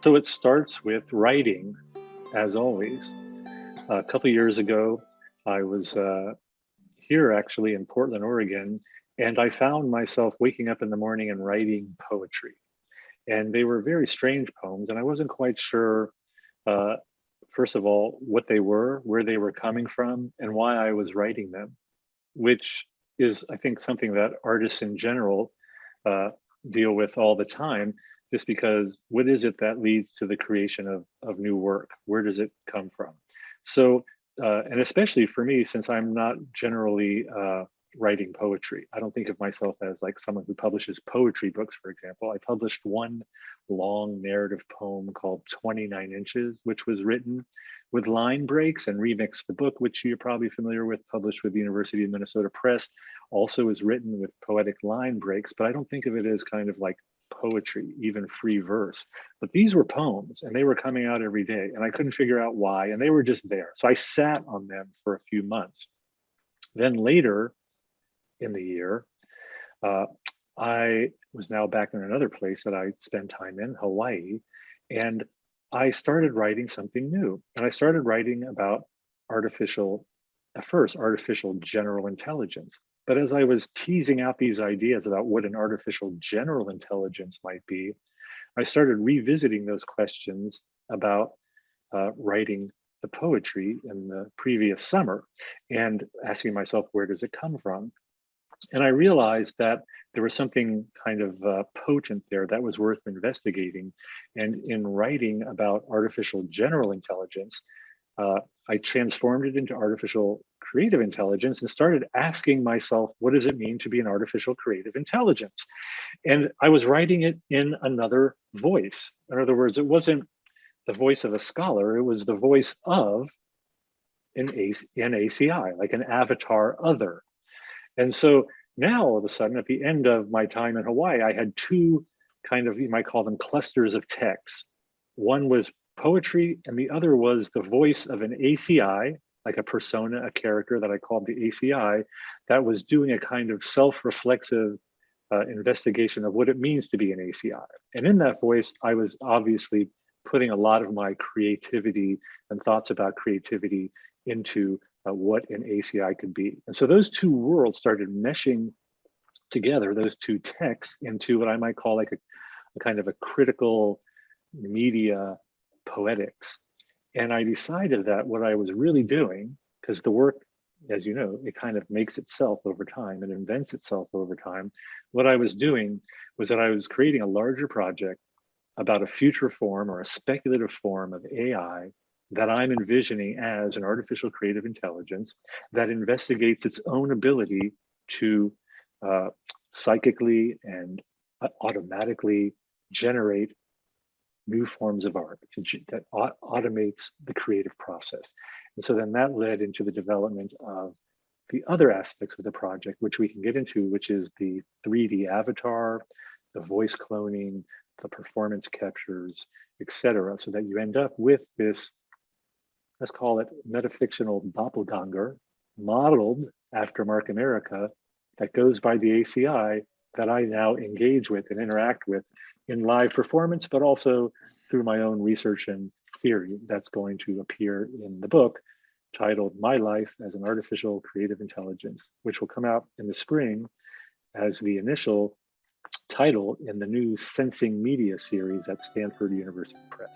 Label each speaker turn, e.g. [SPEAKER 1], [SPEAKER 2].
[SPEAKER 1] So it starts with writing, as always. A couple years ago, I was here actually in Portland, Oregon, and I found myself waking up in the morning and writing poetry. And they were very strange poems, and I wasn't quite sure, uh, first of all, what they were, where they were coming from, and why I was writing them, which is, I think, something that artists in general uh, deal with all the time, just because what is it that leads to the creation of new work? Where does it come from? So, and especially for me, since I'm not generally writing poetry, I don't think of myself as like someone who publishes poetry books, for example. I published one long narrative poem called 29 Inches, which was written with line breaks and remixed. The book, which you're probably familiar with, published with the University of Minnesota Press, also is written with poetic line breaks, but I don't think of it as kind of like poetry, even free verse. But these were poems and they were coming out every day and I couldn't figure out why, and they were just there. So I sat on them for a few months. Then later in the year, uh, I was now back in another place that I spend time in, Hawaii, and I started writing something new. And I started writing about artificial, at first, artificial general intelligence. But as I was teasing out these ideas about what an artificial general intelligence might be, I started revisiting those questions about writing the poetry in the previous summer and asking myself, where does it come from? And I realized that there was something kind of potent there that was worth investigating. And in writing about artificial general intelligence, I transformed it into artificial creative intelligence and started asking myself, what does it mean to be an artificial creative intelligence? And I was writing it in another voice. In other words, it wasn't the voice of a scholar, it was the voice of an ACI, like an avatar other. And so now all of a sudden, at the end of my time in Hawaii, I had two kind of, you might call them clusters of texts. One was poetry, and the other was the voice of an ACI, like a persona, a character that I called the ACI, that was doing a kind of self-reflexive investigation of what it means to be an ACI. And in that voice, I was obviously putting a lot of my creativity and thoughts about creativity into what an ACI could be. And so those two worlds started meshing together, those two texts, into what I might call like a kind of a critical media poetics. And I decided that what I was really doing, because the work, as you know, it kind of makes itself over time and invents itself over time. What I was doing was that I was creating a larger project about a future form or a speculative form of AI that I'm envisioning as an artificial creative intelligence that investigates its own ability to psychically and automatically generate new forms of art that automates the creative process. And so then that led into the development of the other aspects of the project, which we can get into, which is the 3D avatar, the voice cloning, the performance captures, etc., so that you end up with this, let's call it metafictional doppelganger, modeled after Mark Amerika, that goes by the ACI, that I now engage with and interact with in live performance, but also through my own research and theory that's going to appear in the book titled My Life as an Artificial Creative Intelligence, which will come out in the spring as the initial title in the new Sensing Media series at Stanford University Press.